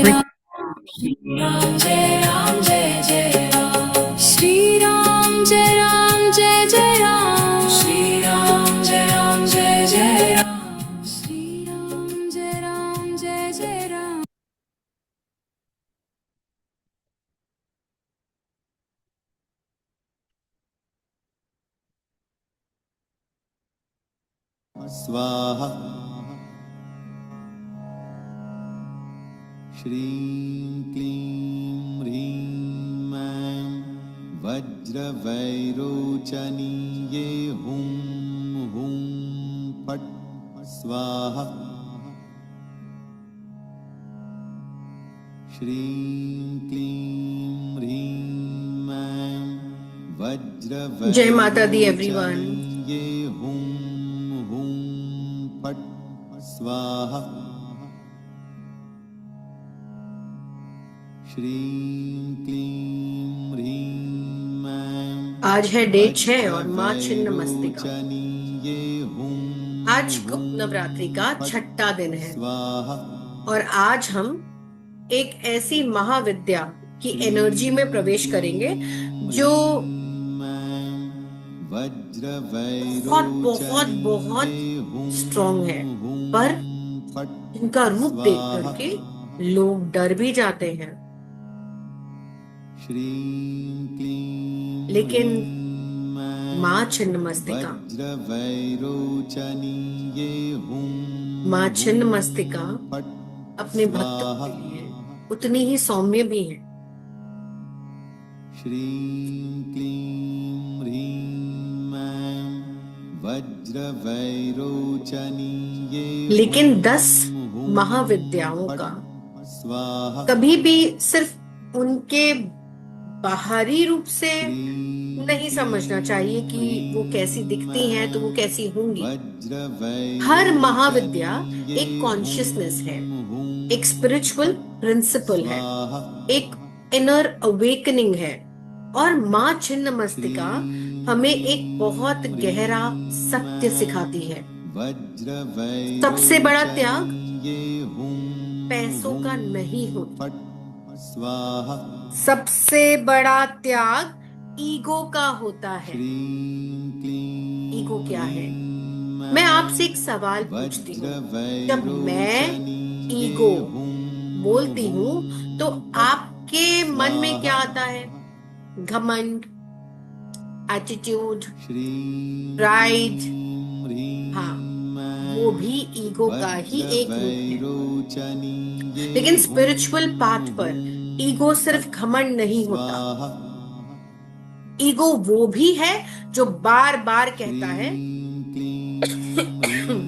राम श्री राम जय राम जय जय राम श्री राम जय राम जय जय राम श्री राम जय राम जय जय राम श्री राम जय राम जय जय राम। स्वाहा श्रीं क्लीं ह्रीं ऐं वज्रवैरोचनीये हुं हुं फट् स्वाहा श्रीं क्लीं ह्रीं ऐं जय माता दी एवरीवन। वज्रवैरोचनीये हुं हुं फट् स्वाहा श्रीं क्लीं ह्रीं ऐं आज है डे 6 और माँ छिन्नमस्तिका। वज्रवैरोचनीये हुं आज गुप्त नवरात्रि का छठा दिन है स्वाहा और आज हम एक ऐसी महाविद्या की एनर्जी में प्रवेश करेंगे जो बहुत बहुत बहुत स्ट्रॉन्ग है, पर इनका रूप देख करके लोग डर भी जाते हैं। लेकिन माँ छिन्नमस्तिका अपने भक्तों के लिए उतनी ही सौम्य भी है। लेकिन 10 महाविद्याओं का कभी भी सिर्फ उनके बाहरी रूप से नहीं समझना चाहिए कि वो कैसी दिखती हैं तो वो कैसी होंगी। हर महाविद्या एक कॉन्शियसनेस है, एक स्पिरिचुअल प्रिंसिपल है, एक इनर अवेकनिंग है। और माँ छिन्नमस्तिका हमें एक बहुत गहरा सत्य सिखाती है। सबसे बड़ा त्याग पैसों का नहीं होता, सबसे बड़ा त्याग ईगो का होता है। ईगो क्या है? मैं आपसे एक सवाल पूछती हूँ, जब मैं ईगो बोलती हूँ तो आपके मन में क्या आता है? घमंड, एटीट्यूड, प्राइड। हाँ, वो भी ईगो का ही एक रूप है। लेकिन स्पिरिचुअल पाथ पर ईगो सिर्फ घमंड नहीं होता। ईगो वो भी है जो बार बार कहता है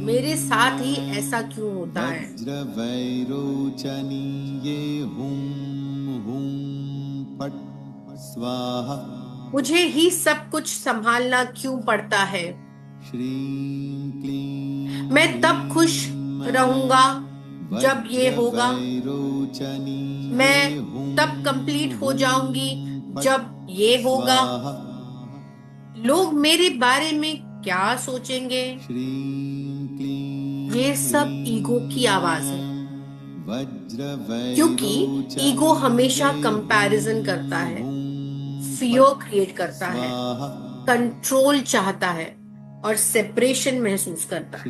मेरे साथ ही ऐसा क्यों होता है। मुझे ही सब कुछ संभालना क्यों पड़ता है। मैं तब खुश रहूंगा जब ये होगा, मैं तब कंप्लीट हो जाऊंगी जब ये होगा। लोग मेरे बारे में क्या सोचेंगे? ये सब ईगो की आवाज है, क्योंकि ईगो हमेशा कंपैरिजन करता है, फियर क्रिएट करता है, कंट्रोल चाहता है और सेपरेशन महसूस करता है।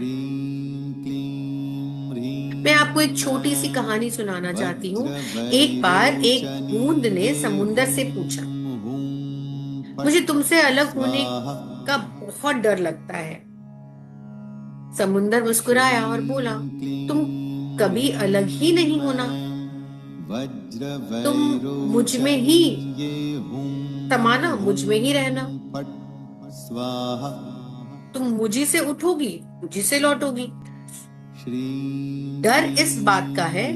मैं आपको एक छोटी सी कहानी सुनाना चाहती हूँ। एक बार एक बूंद ने समुंदर से पूछा, मुझे तुमसे अलग होने का बहुत डर लगता है। समुंदर मुस्कुराया और बोला, तुम कभी अलग ही नहीं होना, तुम मुझ में ही समाना, मुझ में ही रहना। तुम मुझी से उठोगी, मुझी से लौटोगी। डर इस बात का है,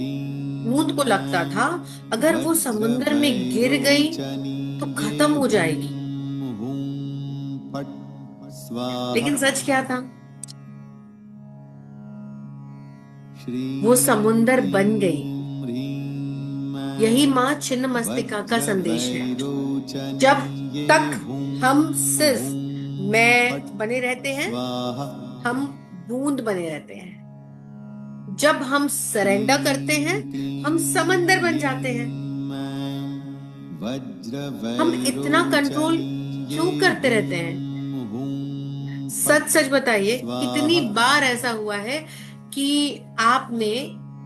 बूंद को लगता था अगर वो समुंदर में गिर गई तो खत्म हो जाएगी। लेकिन सच क्या था? वो समुंदर बन गई। यही माँ छिन्नमस्तिका का संदेश है। जब तक हम सिर्फ मैं बने रहते हैं, हम बूंद बने रहते हैं। जब हम सरेंडर करते हैं हम समंदर बन जाते हैं। हम इतना कंट्रोल क्यों करते रहते हैं? सच सच बताइए, कितनी बार ऐसा हुआ है कि आपने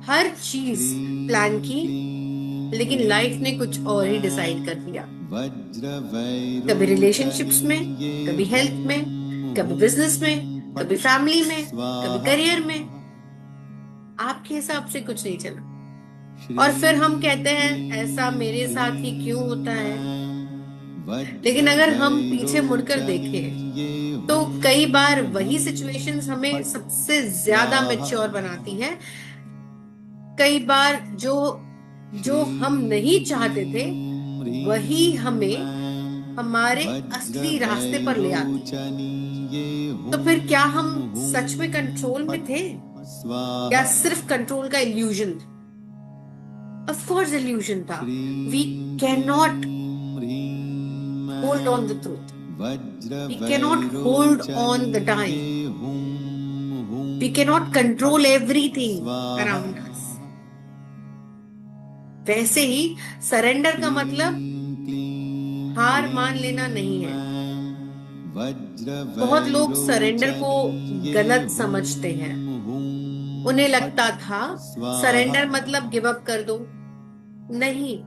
हर चीज प्लान की लेकिन लाइफ ने कुछ और ही डिसाइड कर लिया। कभी रिलेशनशिप्स में, कभी हेल्थ में, कभी बिजनेस में, कभी फैमिली में, कभी करियर में। आपके हिसाब से कुछ नहीं चला और फिर हम कहते हैं ऐसा मेरे साथ ही क्यों होता है। लेकिन अगर हम पीछे मुड़कर देखें तो कई बार वही सिचुएशंस हमें सबसे ज्यादा मैच्योर बनाती है। कई बार जो हम नहीं चाहते थे वही हमें हमारे असली रास्ते पर ले आती। तो फिर क्या हम सच में कंट्रोल में थे या सिर्फ कंट्रोल का इल्यूजन? ऑफ कोर्स इल्यूजन था। We can not hold on the truth, we can not hold on the time, we can not control everything around us. वैसे ही सरेंडर का मतलब हार मान लेना नहीं है। बहुत लोग सरेंडर को गलत समझते हैं। उन्हें लगता था सरेंडर मतलब गिव अप कर दो। नहीं,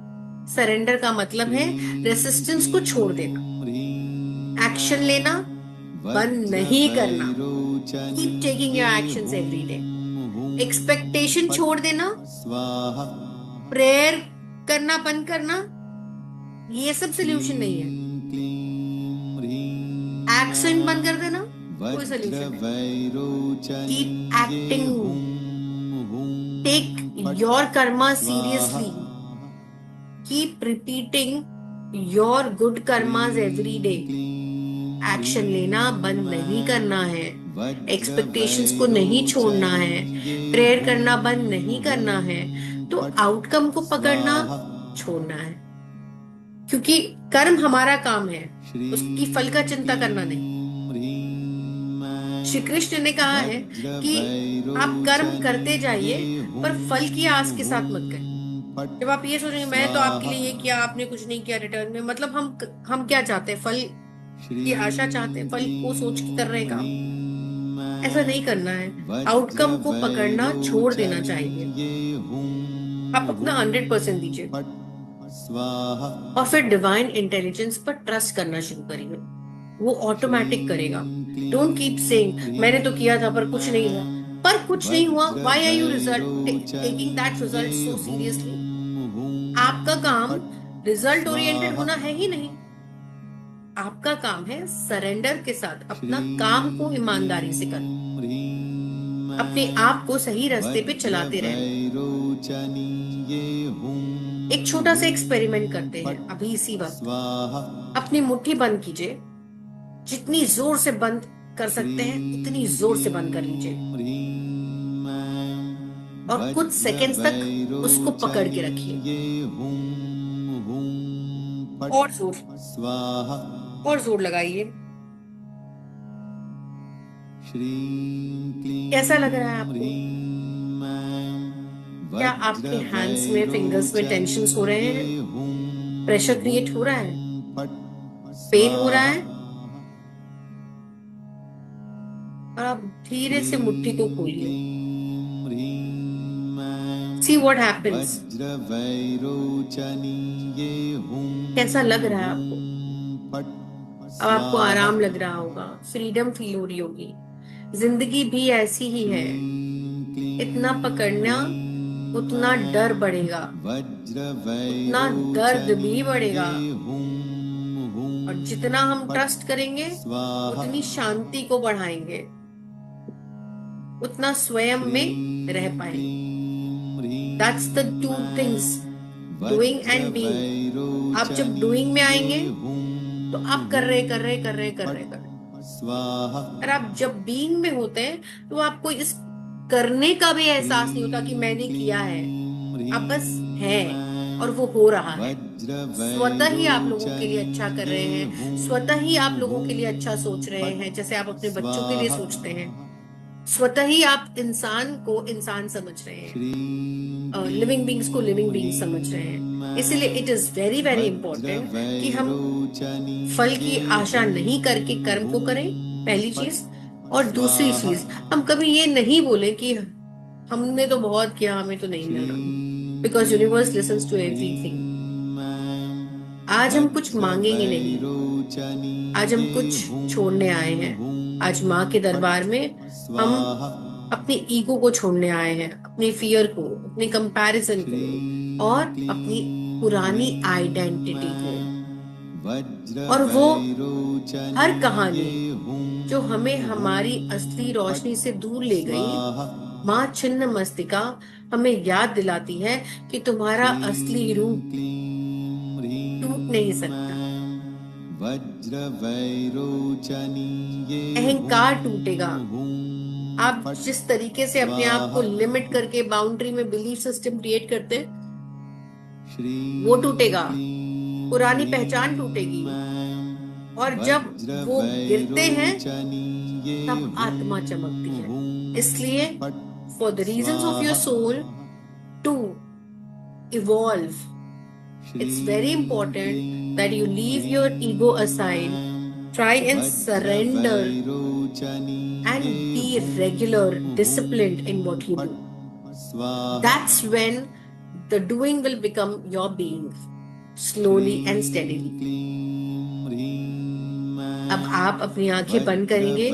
सरेंडर का मतलब है रेसिस्टेंस को छोड़ देना, एक्शन लेना बंद नहीं करना, keep taking your actions every day, expectation छोड़ देना, प्रेयर करना बंद करना, ये सब सोल्यूशन नहीं है। एक्शन बंद कर देना कोई सोल्यूशन नहीं। Keep acting, take your karma seriously, keep repeating your good karmas every day. Action लेना बंद नहीं करना है, एक्सपेक्टेशंस को नहीं छोड़ना है, प्रेयर करना बंद नहीं करना है, तो आउटकम को पकड़ना छोड़ना है। क्योंकि कर्म हमारा काम है, उसकी फल का चिंता करना नहीं। श्री कृष्ण ने कहा है कि आप कर्म करते जाइए पर फल की आस के साथ मत करें। जब आप ये सोचेंगे मैं तो आपके लिए ये किया, आपने कुछ नहीं किया रिटर्न में, मतलब हम क्या चाहते हैं? फल की आशा चाहते हैं, फल को सोच के कर रहे हैं काम। ऐसा नहीं करना है। आउटकम को पकड़ना छोड़ देना चाहिए। आप अपना 100% दीजिए और फिर डिवाइन इंटेलिजेंस पर ट्रस्ट करना शुरू करिए, वो ऑटोमेटिक करेगा। डोंट कीप सेइंग मैंने तो किया था पर कुछ नहीं हुआ। पर कुछ नहीं हुआ, why are you taking that result so seriously? आपका काम रिजल्ट ओरिएंटेड होना है ही नहीं। आपका काम है सरेंडर के साथ अपना काम को ईमानदारी से करना, अपने आप को सही रास्ते पे चलाते रहना। एक छोटा सा एक्सपेरिमेंट करते हैं अभी इसी वक्त। अपनी मुट्ठी बंद कीजिए, जितनी जोर से बंद कर सकते हैं उतनी जोर से बंद कर लीजिए और कुछ सेकंड्स तक उसको पकड़ के रखिए। और जोर लगाइए। कैसा लग रहा है आपको? क्या आपके हैंड्स में, फिंगर्स में टेंशन हो रहे हैं? प्रेशर क्रिएट हो रहा है? पेन हो रहा है? और आप धीरे से मुट्ठी को खोलिए। See what happens. कैसा लग रहा है आपको? अब आपको आराम लग रहा होगा, फ्रीडम फील हो रही होगी। जिंदगी भी ऐसी ही है, इतना पकड़ना उतना डर बढ़ेगा, उतना दर्द भी बढ़ेगा। और जितना हम ट्रस्ट करेंगे उतनी शांति को बढ़ाएंगे, उतना स्वयं में रह पाएंगे। That's the two things, doing and being. आप जब doing में आएंगे तो आप कर रहे। और आप जब being में होते हैं तो आपको इस करने का भी एहसास नहीं होता कि मैंने किया है। आप बस हैं और वो हो रहा है। स्वतः ही आप लोगों के लिए अच्छा कर रहे हैं, स्वतः ही आप लोगों के लिए अच्छा सोच रहे हैं, जैसे आप अपने बच्चों के लिए सोचते हैं। स्वतः ही आप इंसान को इंसान समझ रहे हैं, श्रीं लिविंग बींग्स को लिविंग बींग्स समझ रहे हैं। इसलिए it is very very important कि हम फल की आशा नहीं करके कर्म को करें, पहली चीज। और दूसरी चीज, हम कभी ये नहीं बोले कि हमने तो बहुत किया, हमें तो नहीं मिल रहा, because universe listens to everything. आज हम कुछ मांगेंगे नहीं, आज हम कुछ छोड़ने आए हैं। आज माँ के दरबार में हम अपनी ईगो को छोड़ने आए हैं, अपनी फियर को, अपनी कंपैरिजन को, और अपनी पुरानी आइडेंटिटी को। और वो हर कहानी जो हमें हमारी असली रोशनी से दूर ले गई, माँ छिन्न मस्तिका हमें याद दिलाती है कि तुम्हारा असली रूप टूट नहीं सकता। अहंकार टूटेगा। आप जिस तरीके से अपने आप को लिमिट करके बाउंड्री में बिलीफ सिस्टम क्रिएट करते हैं, वो टूटेगा, पुरानी पहचान टूटेगी। और जब वो गिरते हैं तब आत्मा चमकती है। इसलिए for the reasons of your soul to evolve, it's very important that you leave your ego aside, try and surrender and be regular, disciplined in what you do. That's when the doing will become your being, slowly and steadily. अब आप अपनी आंखें बंद करेंगे,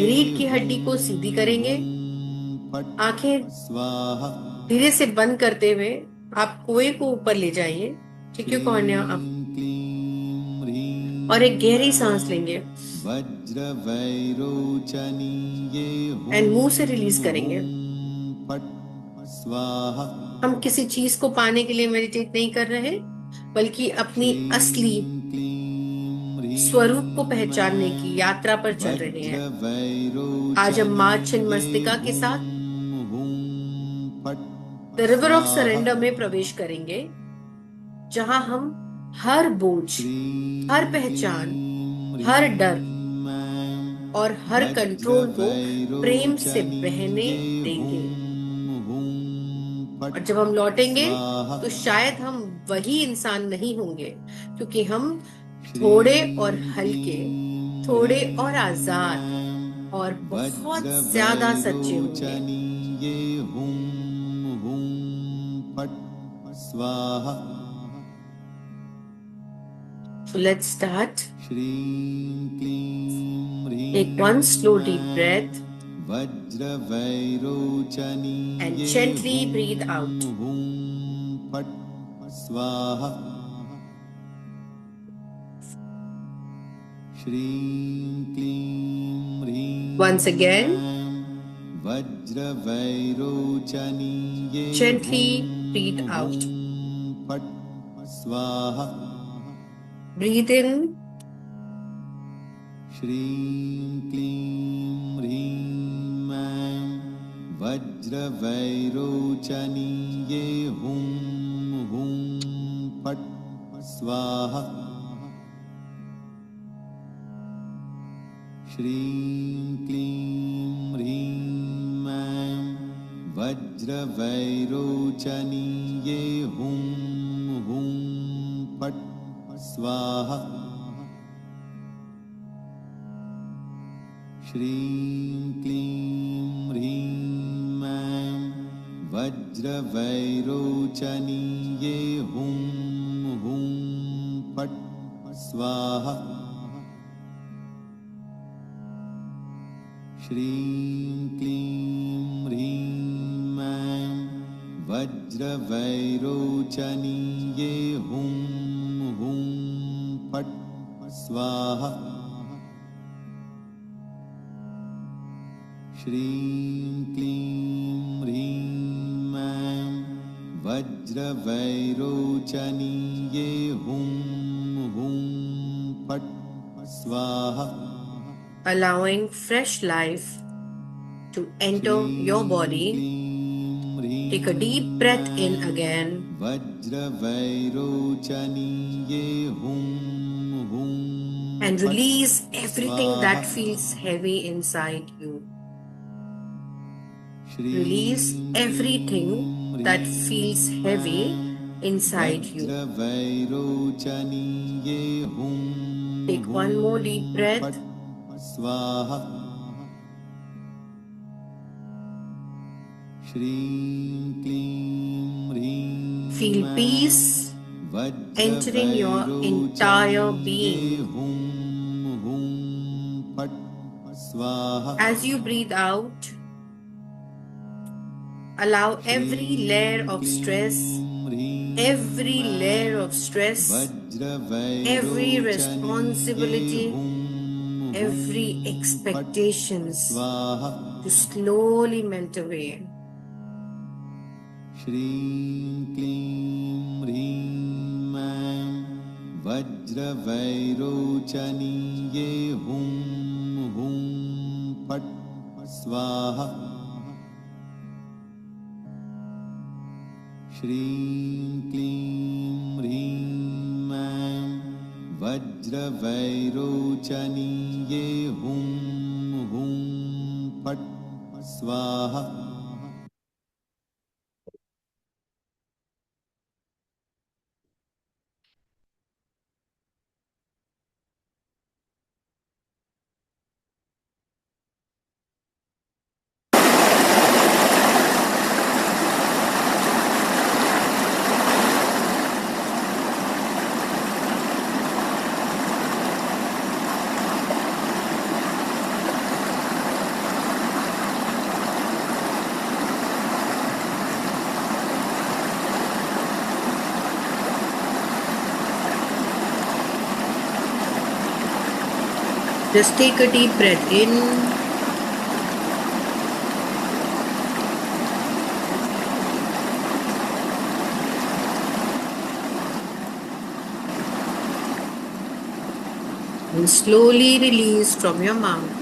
रीढ़ की हड्डी को सीधी करेंगे, आंखें धीरे से बंद करते हुए आप कुएं को ऊपर ले जाइए, ठीक है कौन्या आप, और एक गहरी सांस लेंगे एंड मुंह से रिलीज करेंगे। हम किसी चीज को पाने के लिए मेडिटेट नहीं कर रहे, बल्कि अपनी असली स्वरूप को पहचानने की यात्रा पर चल रहे हैं। आज हम माँ छिन्नमस्तिका के साथ द रिवर ऑफ सरेंडर में प्रवेश करेंगे, जहां हम हर बोझ, हर पहचान, हर डर और हर कंट्रोल को प्रेम से बहने देंगे। और जब हम लौटेंगे तो शायद हम वही इंसान नहीं होंगे, क्योंकि हम थोड़े और हल्के, थोड़े और आजाद और बहुत ज्यादा सच्चे होंगे। So let's start. Take one slow deep breath and gently breathe out. Once again, gently breathe out. Breathe in. स्वाहा श्रीं क्लीं ह्रीं ऐं वज्रवैरोचनीये हुं हुं फट् स्वाहा श्रीं क्लीं ह्रीं ऐं वज्रवैरोचनीये हुं हुं फट् स्वाहा श्रीं क्लीं ह्रीं ऐं वज्रवैरोचनीये हुं हुं फट् स्वाहा Allowing fresh life to enter your body. Take a deep breath in again. वज्रवैरोचनीये हुं हुं and release everything that Swaha. feels heavy inside you. Shri Release everything Klim that Rim feels heavy inside you. Vajravairochaniye Hum Take one more deep Hum breath. Pat Swaha. Shri Klim Rim Feel peace entering your entire being. Hum Hum Pat Swaha. As you breathe out, allow every layer of stress, every layer of stress, every responsibility, every expectations to slowly melt away. Shri Klim Rim Vajravairochaniye Hum Hum Pat Swaha. Shri Klim Rim Vajravairochaniye Hum Hum Pat Swaha. Just take a deep breath in and slowly release from your mouth.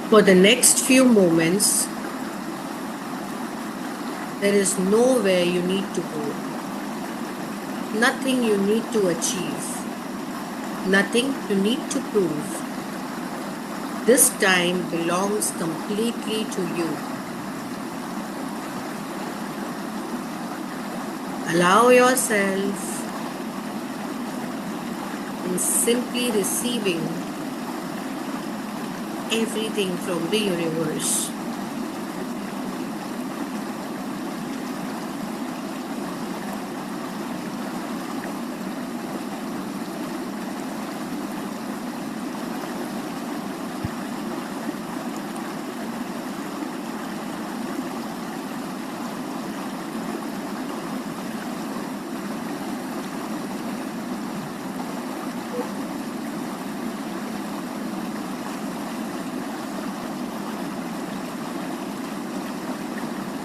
For the next few moments, there is nowhere you need to go, nothing you need to achieve, nothing you need to prove. This time belongs completely to you. Allow yourself in simply receiving everything from the universe.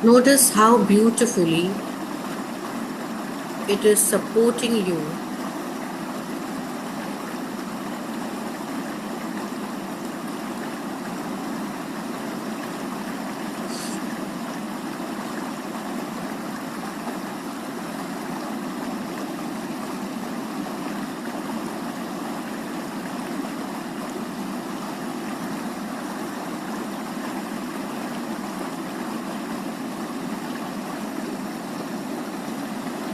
Notice how beautifully it is supporting you.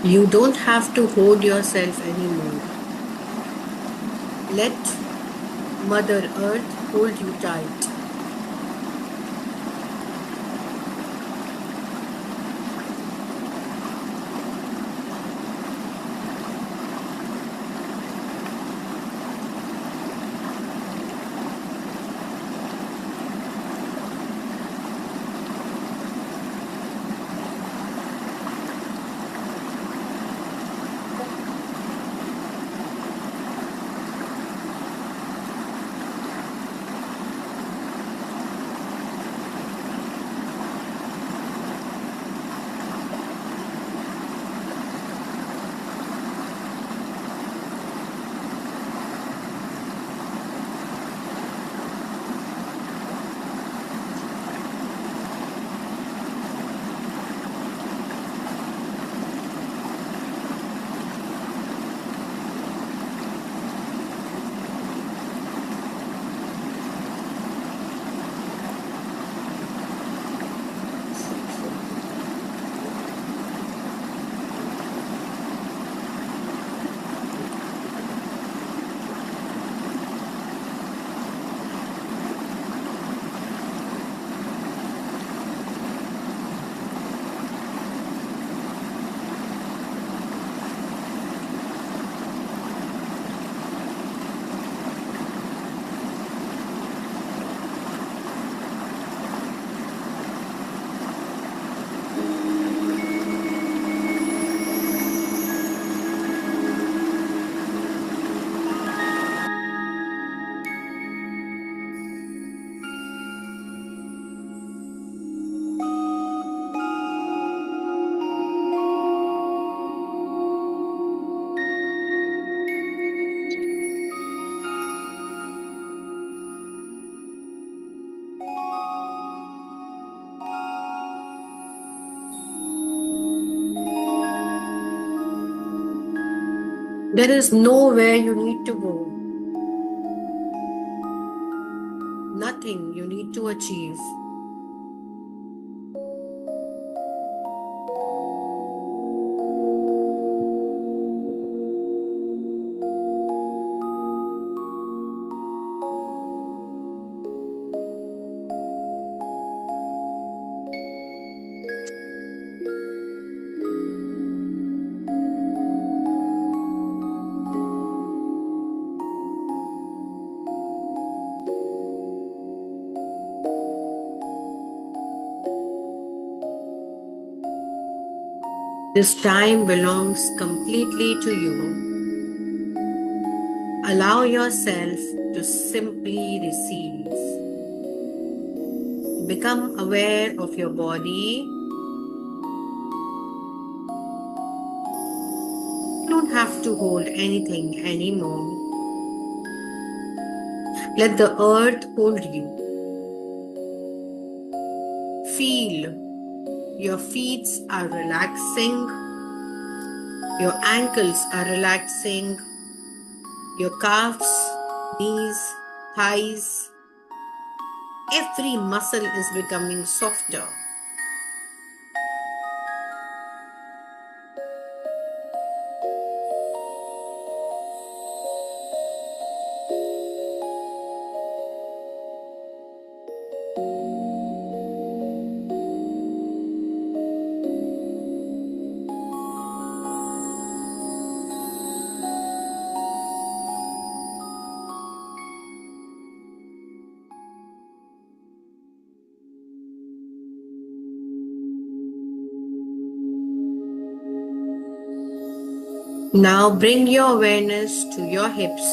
You don't have to hold yourself anymore. Let Mother Earth hold you tight. There is nowhere you need to go, nothing you need to achieve. This time belongs completely to you. Allow yourself to simply receive. Become aware of your body. You don't have to hold anything anymore. Let the earth hold you. Feel your feet are relaxing, your ankles are relaxing, your calves, knees, thighs, every muscle is becoming softer. Now bring your awareness to your hips.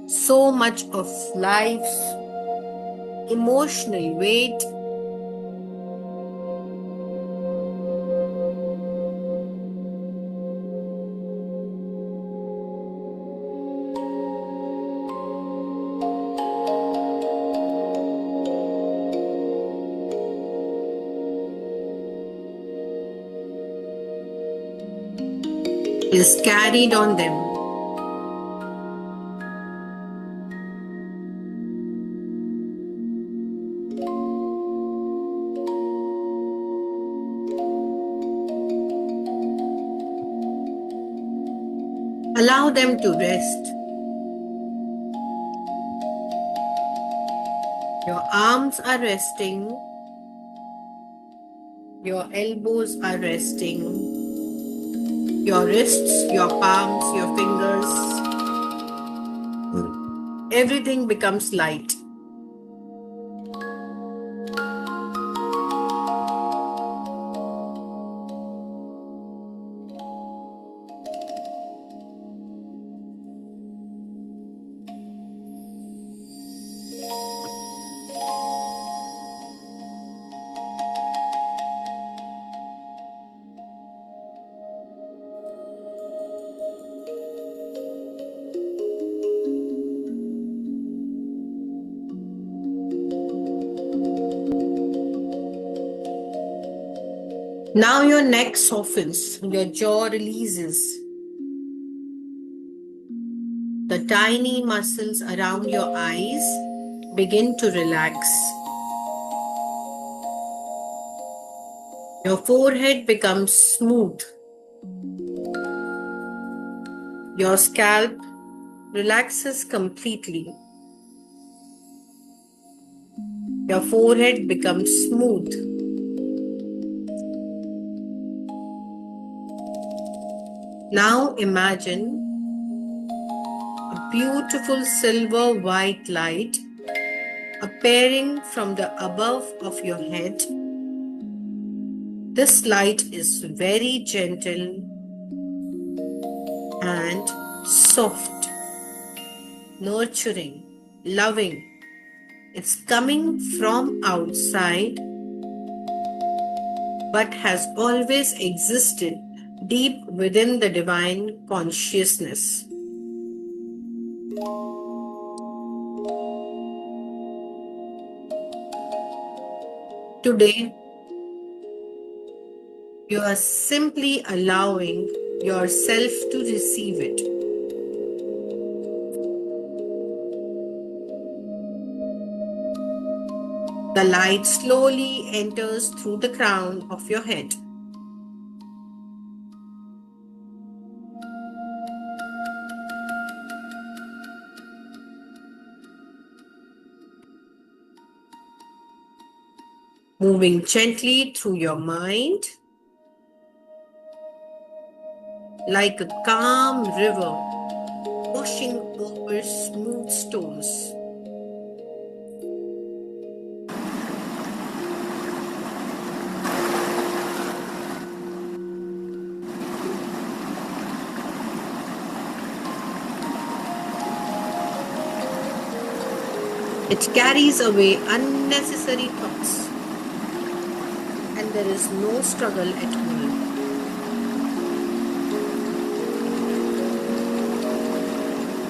So much of life's emotional weight is carried on them. Allow them to rest. Your arms are resting. Your elbows are resting. Your wrists, your palms, your fingers. Everything becomes light. Now your neck softens, your jaw releases. The tiny muscles around your eyes begin to relax. Your forehead becomes smooth. Your scalp relaxes completely. Your forehead becomes smooth. Now imagine a beautiful silver white light appearing from the above of your head. This light is very gentle and soft, nurturing, loving. It's coming from outside but has always existed deep within the divine consciousness. Today, you are simply allowing yourself to receive it. The light slowly enters through the crown of your head. Moving gently through your mind like a calm river washing over smooth stones. It carries away unnecessary thoughts, and there is no struggle at all.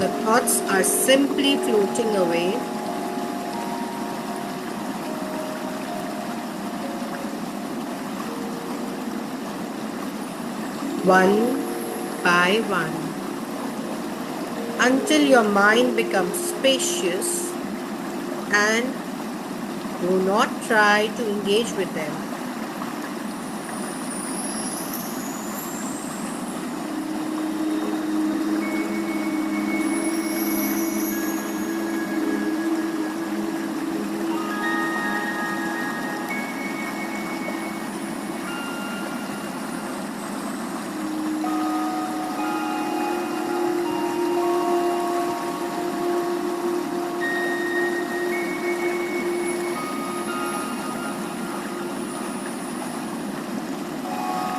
The thoughts are simply floating away, one by one, until your mind becomes spacious, and do not try to engage with them.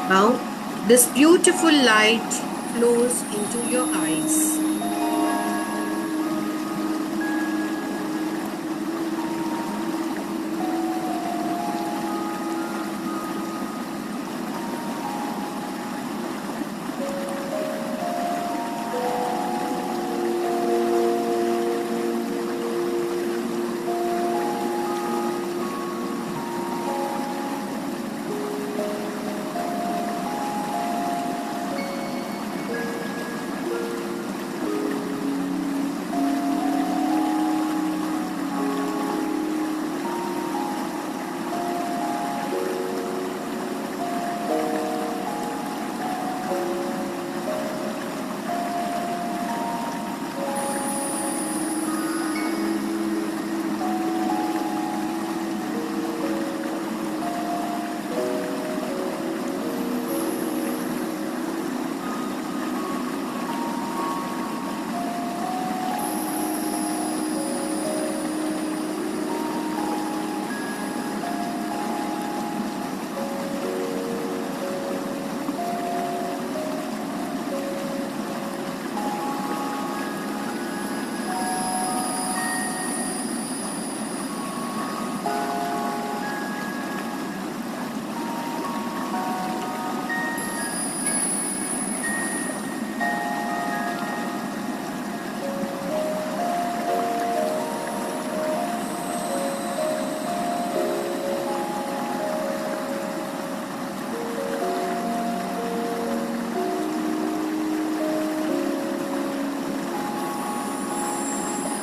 Now, this beautiful light flows into your eyes.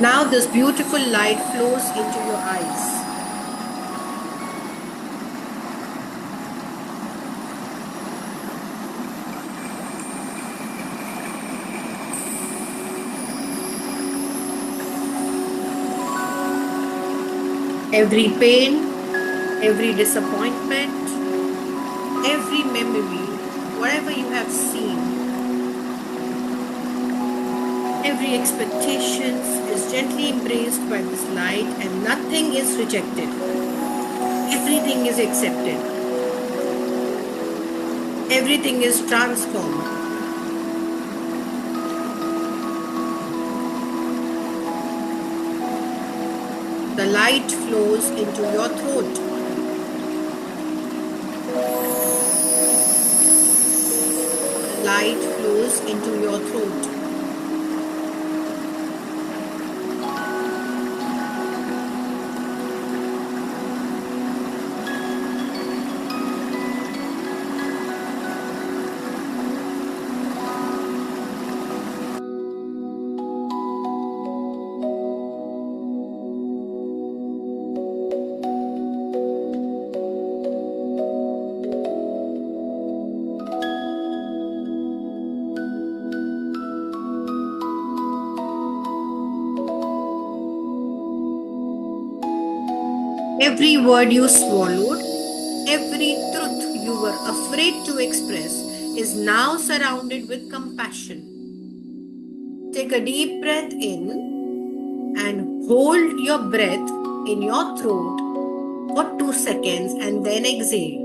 Now this beautiful light flows into your eyes. Every pain, every disappointment, every memory, whatever you have seen, every expectation is gently embraced by this light, and nothing is rejected. Everything is accepted. Everything is transformed. The light flows into your throat. The light flows into your throat. Every word you swallowed, every truth you were afraid to express is now surrounded with compassion. Take a deep breath in and hold your breath in your throat for 2 seconds and then exhale.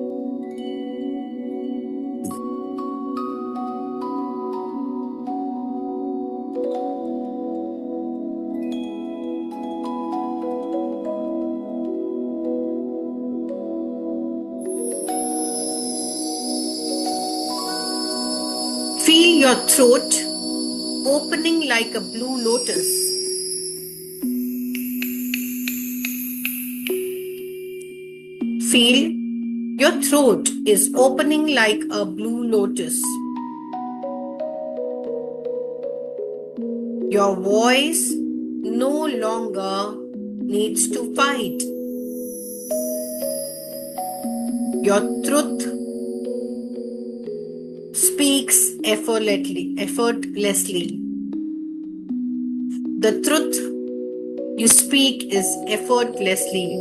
Feel your throat opening like a blue lotus. Feel your throat is opening like a blue lotus. Your voice no longer needs to fight. Your truth speaks effortlessly. The truth you speak is effortlessly.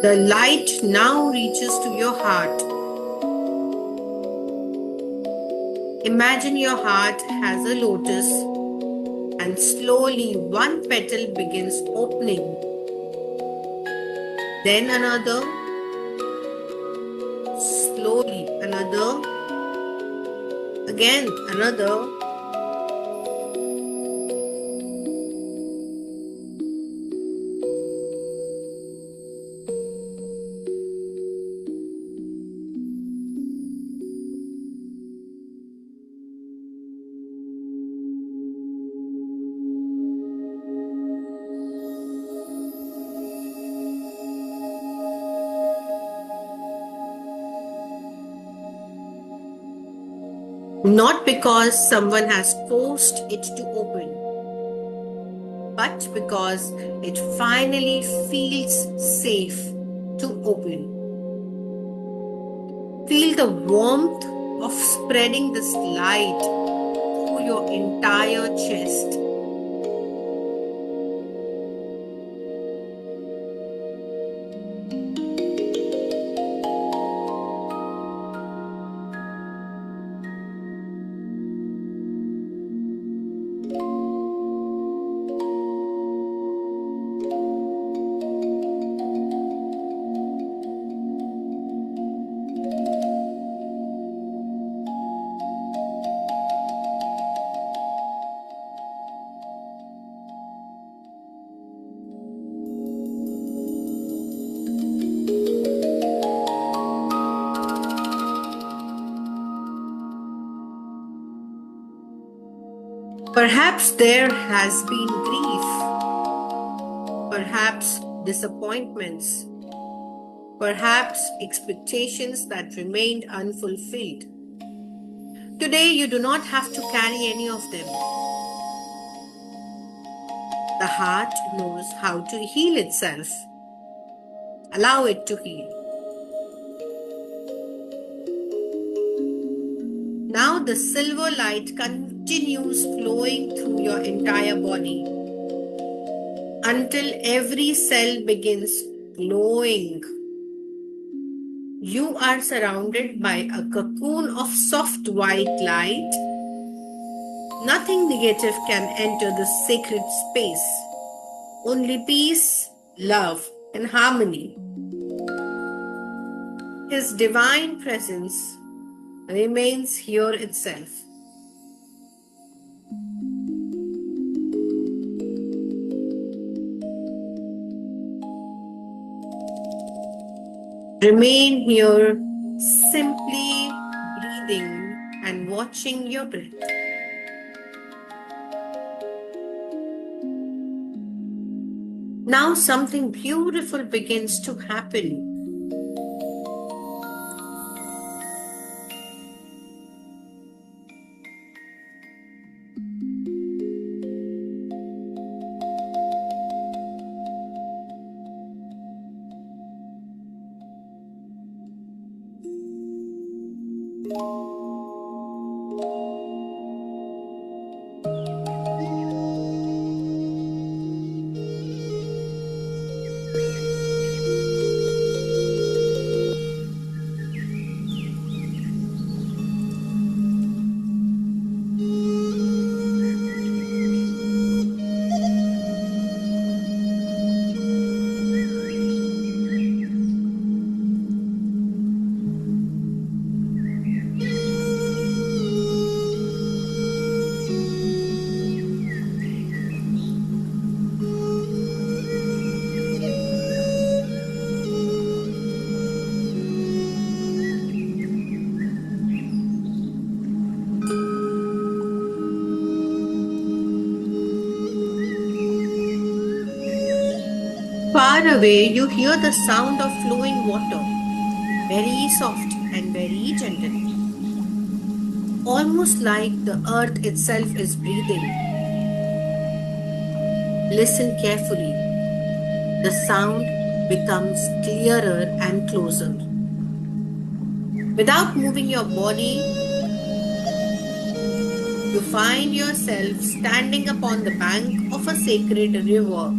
The light now reaches to your heart. Imagine your heart has a lotus, and slowly one petal begins opening. Then another. Slowly another. Again another. Not because someone has forced it to open, but because it finally feels safe to open. Feel the warmth of spreading this light through your entire chest. Perhaps there has been grief, perhaps disappointments, perhaps expectations that remained unfulfilled. Today, you do not have to carry any of them. The heart knows how to heal itself. Allow it to heal. Now the silver light continues flowing through your entire body until every cell begins glowing. You are surrounded by a cocoon of soft white light. Nothing negative can enter this sacred space. Only peace, love, and harmony. His divine presence remains here itself. Remain here, simply breathing and watching your breath. Now something beautiful begins to happen. Far away, you hear the sound of flowing water, very soft and very gentle, almost like the earth itself is breathing. Listen carefully. The sound becomes clearer and closer. Without moving your body, you find yourself standing upon the bank of a sacred river.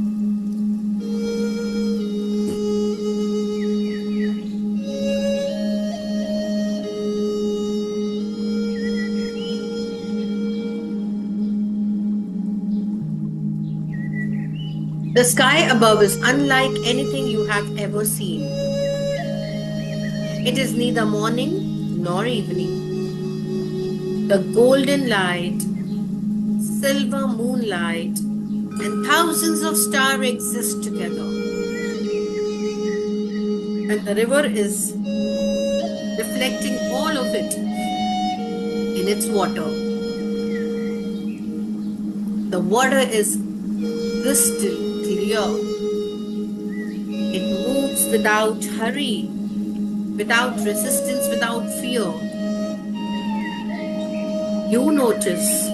The sky above is unlike anything you have ever seen. It is neither morning nor evening. The golden light, silver moonlight, and thousands of stars exist together. And the river is reflecting all of it in its water. The water is crystal clear. It moves without hurry, without resistance, without fear. You notice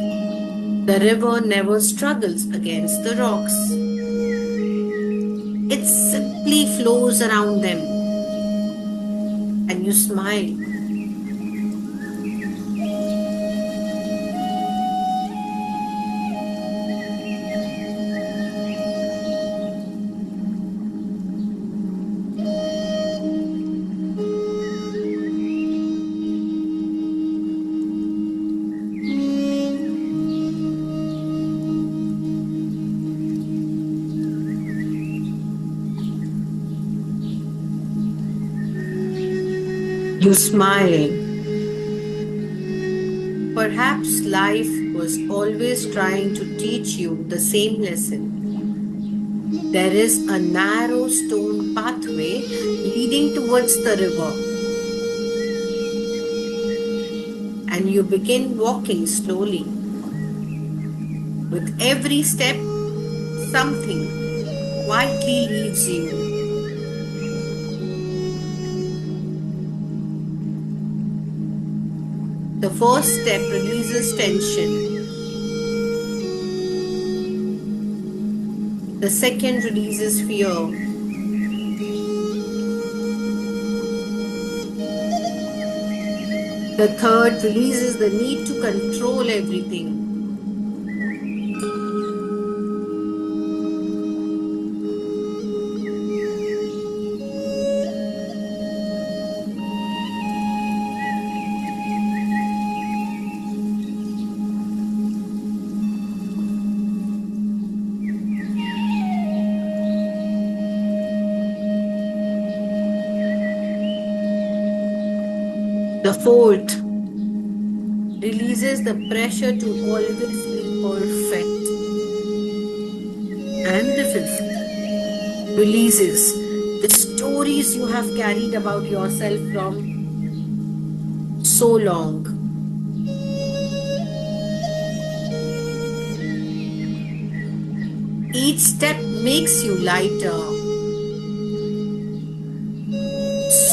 the river never struggles against the rocks. It simply flows around them. And you smile. You smile. Perhaps life was always trying to teach you the same lesson. There is a narrow stone pathway leading towards the river. And you begin walking slowly. With every step, something quietly leaves you. The first step releases tension. The second releases fear. The third releases the need to control everything. The fourth releases the pressure to always be perfect. And the fifth releases the stories you have carried about yourself from so long. Each step makes you lighter.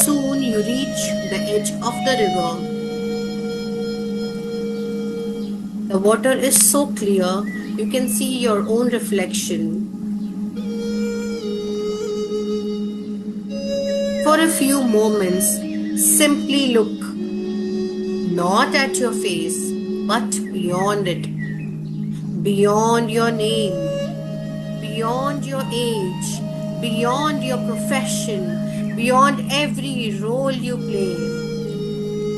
Soon you reach the edge of the river. The water is so clear you can see your own reflection. For a few moments, simply look, not at your face, but beyond it, beyond your name, beyond your age, beyond your profession, beyond every role you play.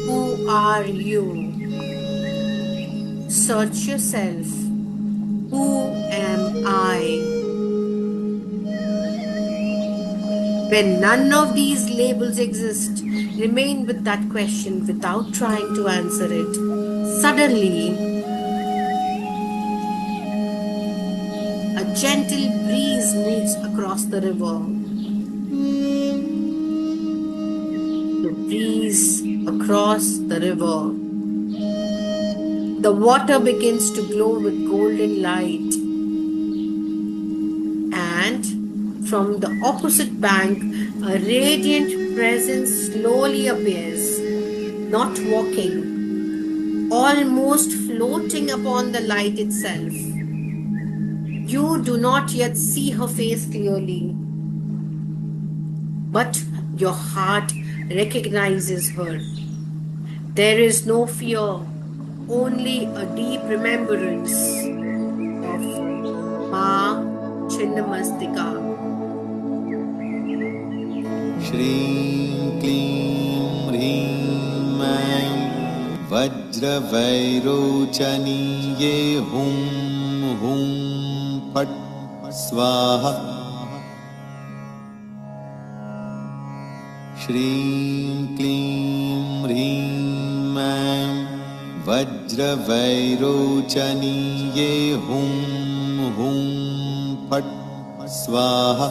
Who are you? Search yourself. Who am I? When none of these labels exist, remain with that question without trying to answer it. Suddenly, a gentle breeze moves across the river. The breeze across the river. The water begins to glow with golden light. And from the opposite bank, a radiant presence slowly appears, not walking, almost floating upon the light itself. You do not yet see her face clearly, but your heart recognizes her. There is no fear, only a deep remembrance of Ma Chinnamastika. Shreem Kleem Hreem Aim Vajravairochaniye Hum Hum Phat Swaha. Shreem Kleem Hreem Aim Vajravairochaniye Hum Hum Phat Swaha.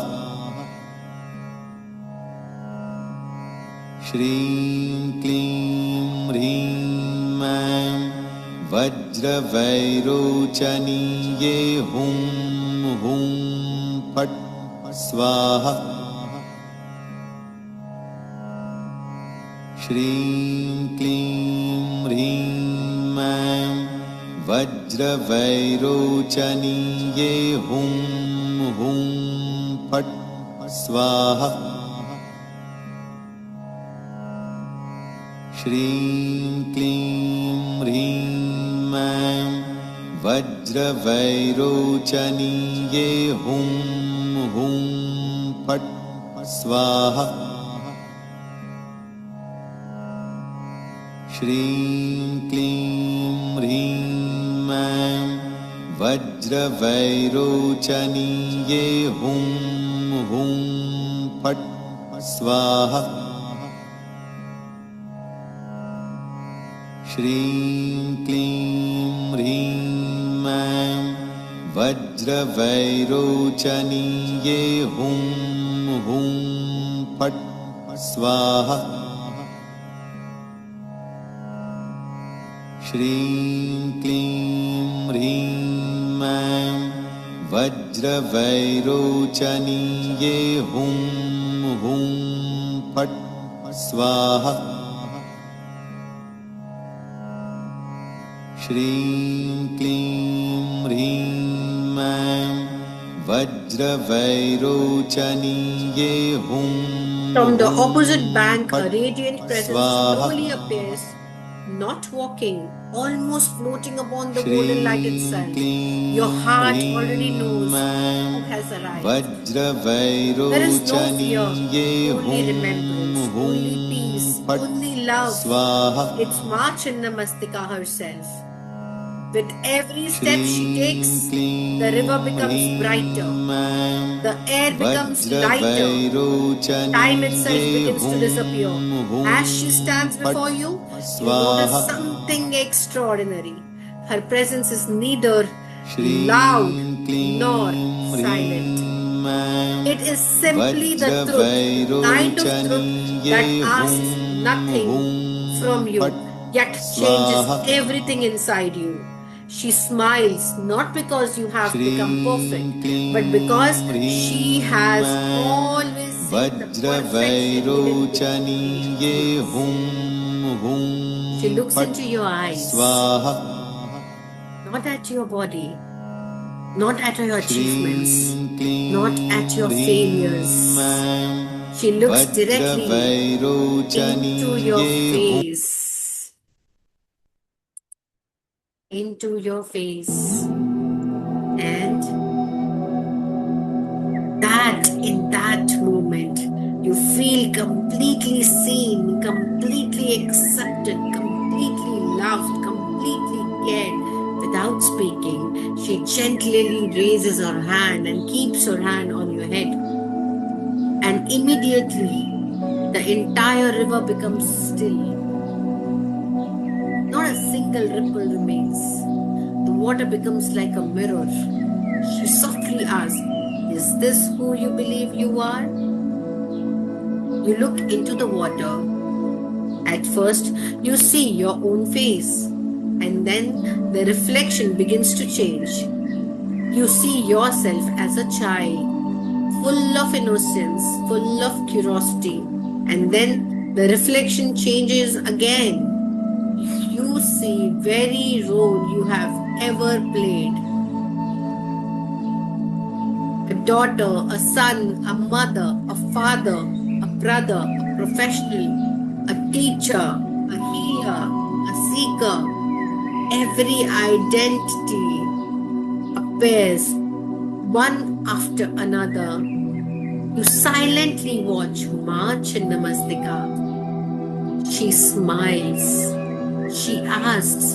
Shreem Kleem Hreem Aim Vajravairochaniye Hum Hum Phat Swaha. Shreem Kleem Hreem Aim Vajravairochaniye Hum Hum Phat Swaha. Shreem Kleem Hreem Aim Vajravairochaniye Hum Hum Phat Swaha. Shreem Kleem Hreem Aim Vajravairochaniye Hum Hum Phat Swaha. Shreem Kleem Hreem Aim Vajravairochaniye Hum Hum Phat Swaha. Shreem Kleem Hreem Aim Vajravairochaniye Hum Hum Phat Swaha. Shreem Kleem Hreem Aim वज्रवैरोचनीये हुं From the हुं opposite bank, a फट् radiant presence स्वाहा slowly appears, not walking, almost floating upon the golden light श्रीं itself. क्लीं Your heart ह्रीं already knows who ऐं has arrived. There is no fear, वज्रवैरोचनीये only हुं remembrance, हुं only peace, फट् only love. स्वाहा It's Ma Chinnamastика herself. With every step she श्रीं takes, क्लीं the river becomes ह्रीं brighter, ऐं the air becomes lighter, time itself वज्रवैरोचनीये begins to हुं disappear. हुं As she stands फट् before you, you स्वाहा notice something extraordinary. Her presence is neither श्रीं loud क्लीं nor ह्रीं silent. ऐं It is simply the truth, kind of truth that asks nothing from you, फट् yet changes everything inside you. She smiles not because you have become perfect, but because she has always seen the perfection hidden वज्रवैरोचनीये within हुं हुं She looks फट् into your eyes, स्वाहा not at your body, not at your achievements, श्रीं क्लीं not at your ह्रीं failures. ऐं She looks directly into your वज्रवैरोचनीये face. Into your face. And in that moment, you feel completely seen, completely accepted, completely loved, completely cared. Without speaking, she gently raises her hand and keeps her hand on your head. And immediately, the entire river becomes still. Not a single ripple remains. The water becomes like a mirror. She softly asks, "Is this who you believe you are?" You look into the water. At first, you see your own face, and then the reflection begins to change. You see yourself as a child, full of innocence, full of curiosity, and then the reflection changes again. You see very role you have ever played. A daughter, a son, a mother, a father, a brother, a professional, a teacher, a healer, a seeker. Every identity appears one after another. You silently watch Ma Chinnamastика. She smiles. She asks,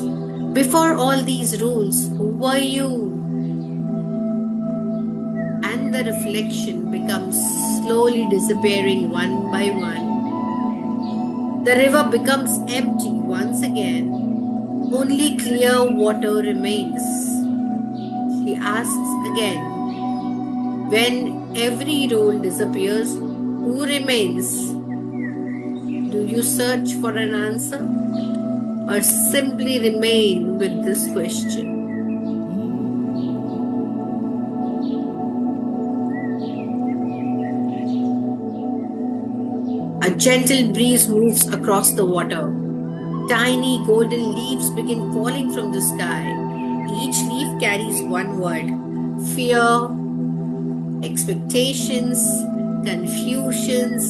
"Before all these rules, who were you?" And the reflection becomes slowly disappearing one by one. The river becomes empty once again. Only clear water remains. She asks again, "When every role disappears, who remains?" Do you search for an answer, or simply remain with this question? A gentle breeze moves across the water. Tiny golden leaves begin falling from the sky. Each leaf carries one word: fear, expectations, confusions,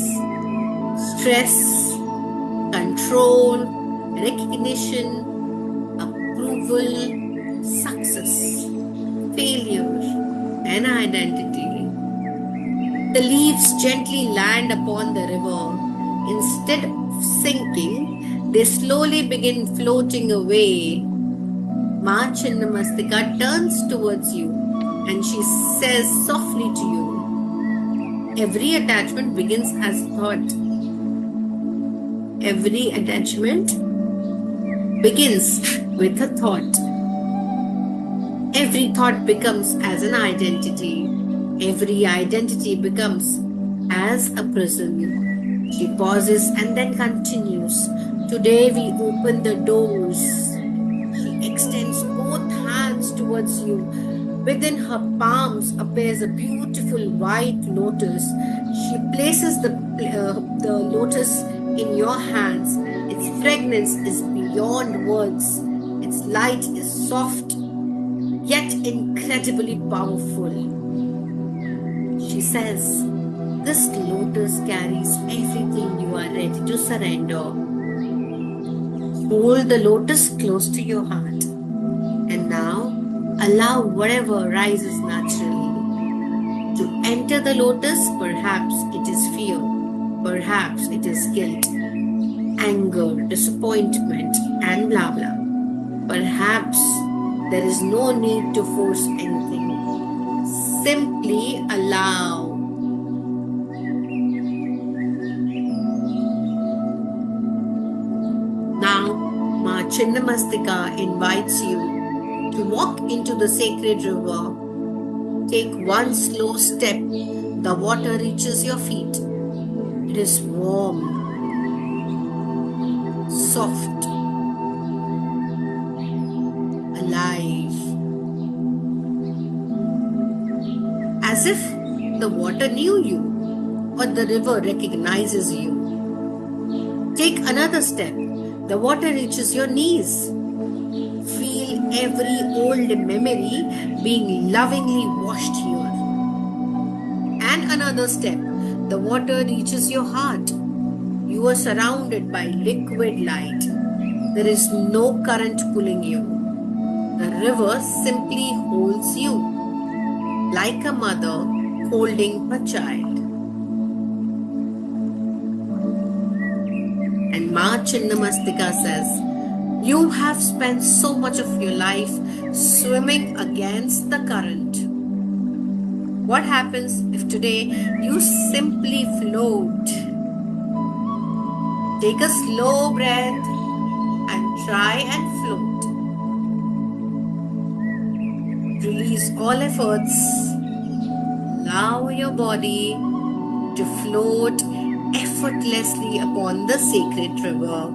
stress, control, recognition, approval, success, failure, and identity. The leaves gently land upon the river. Instead of sinking, they slowly begin floating away. Ma Chinnamastика turns towards you and she says softly to you, "Every attachment begins as thought. Every attachment begins with a thought. Every thought becomes as an identity. Every identity becomes as a prison." She pauses and then continues, "Today we open the doors." She extends both hands towards you. Within her palms appears a beautiful white lotus. She places the lotus in your hands. Its fragrance is beyond words. Its light is soft, yet incredibly powerful. She says, this lotus carries everything you are ready to surrender. Hold the lotus close to your heart. And now, allow whatever rises naturally. To enter the lotus, perhaps it is fear, perhaps it is guilt, anger, disappointment, and blah blah. Perhaps there is no need to force anything. Simply allow. Now, Ma Chinnamastika invites you to walk into the sacred river. Take one slow step. The water reaches your feet. It is warm, soft, alive. As if the water knew you or the river recognizes you. Take another step. The water reaches your knees. Feel every old memory being lovingly washed here. And another step. The water reaches your heart. You are surrounded by liquid light. There is no current pulling you. The river simply holds you, like a mother holding her child. And Ma Chinnamastika says, you have spent so much of your life swimming against the current. What happens if today you simply float? Take a slow breath and try and float. Release all efforts. Allow your body to float effortlessly upon the sacred river.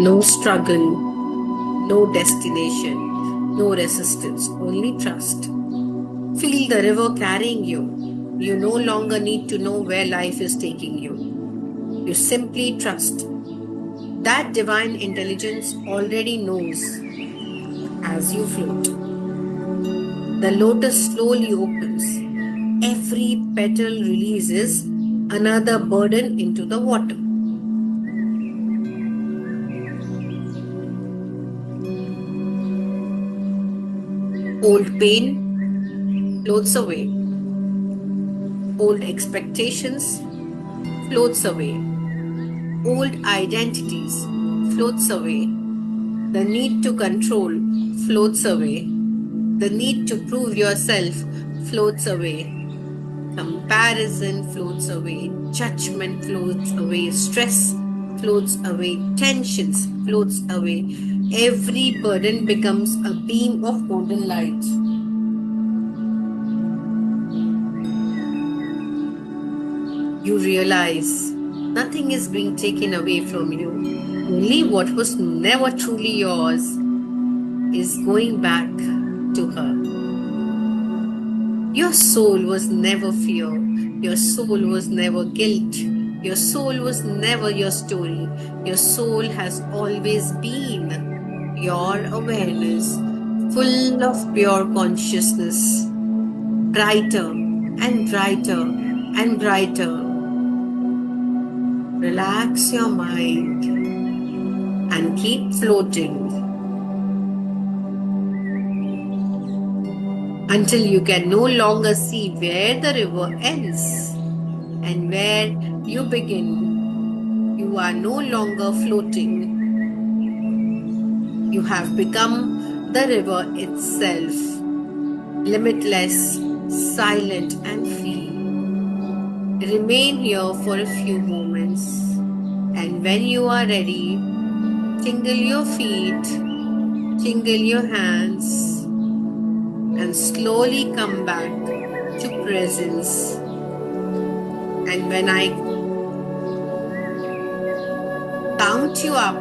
No struggle, no destination, no resistance, only trust. Feel the river carrying you. You no longer need to know where life is taking you. You simply trust. That divine intelligence already knows as you float. The lotus slowly opens. Every petal releases another burden into the water. Old pain floats away. Old expectations floats away. Old identities floats away. The need to control floats away. The need to prove yourself floats away. Comparison floats away. Judgment floats away. Stress floats away. Tensions floats away. Every burden becomes a beam of golden light. You realize nothing is being taken away from you. Only what was never truly yours is going back to her. Your soul was never fear. Your soul was never guilt. Your soul was never your story. Your soul has always been your awareness, full of pure consciousness, brighter and brighter and brighter. Relax your mind and keep floating until you can no longer see where the river ends and where you begin. You are no longer floating. You have become the river itself, limitless, silent and free. Remain here for a few moments, and when you are ready, tingle your feet, tingle your hands, and slowly come back to presence. And when I count you up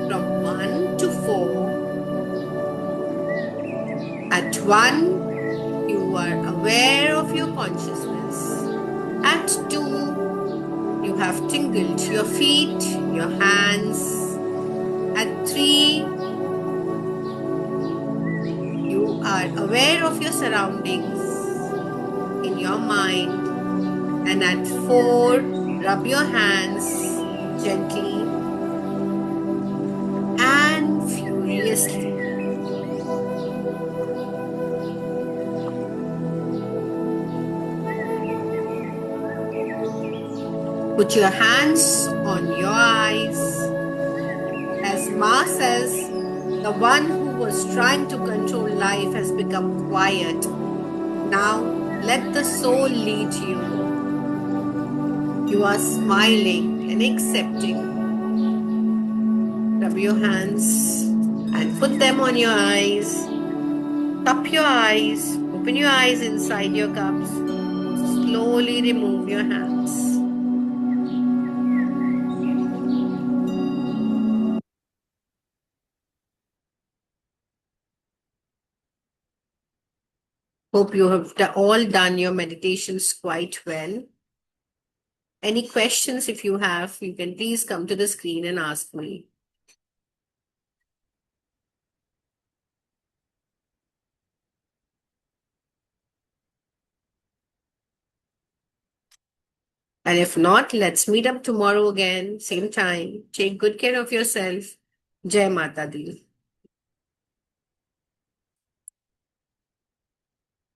from 1 to 4, at 1, you are aware of your consciousness. At 2, you have tingled your feet, your hands. At 3, you are aware of your surroundings in your mind. And at 4, rub your hands gently and furiously. Put your hands on your eyes. As Ma says, the one who was trying to control life has become quiet. Now let the soul lead you. You are smiling and accepting. Rub your hands and put them on your eyes. Cup your eyes. Open your eyes inside your cups. Slowly remove your hands. Hope you have all done your meditations quite well. Any questions, if you have, you can please come to the screen and ask me. And if not, let's meet up tomorrow again, same time. Take good care of yourself. Jai Mata Di.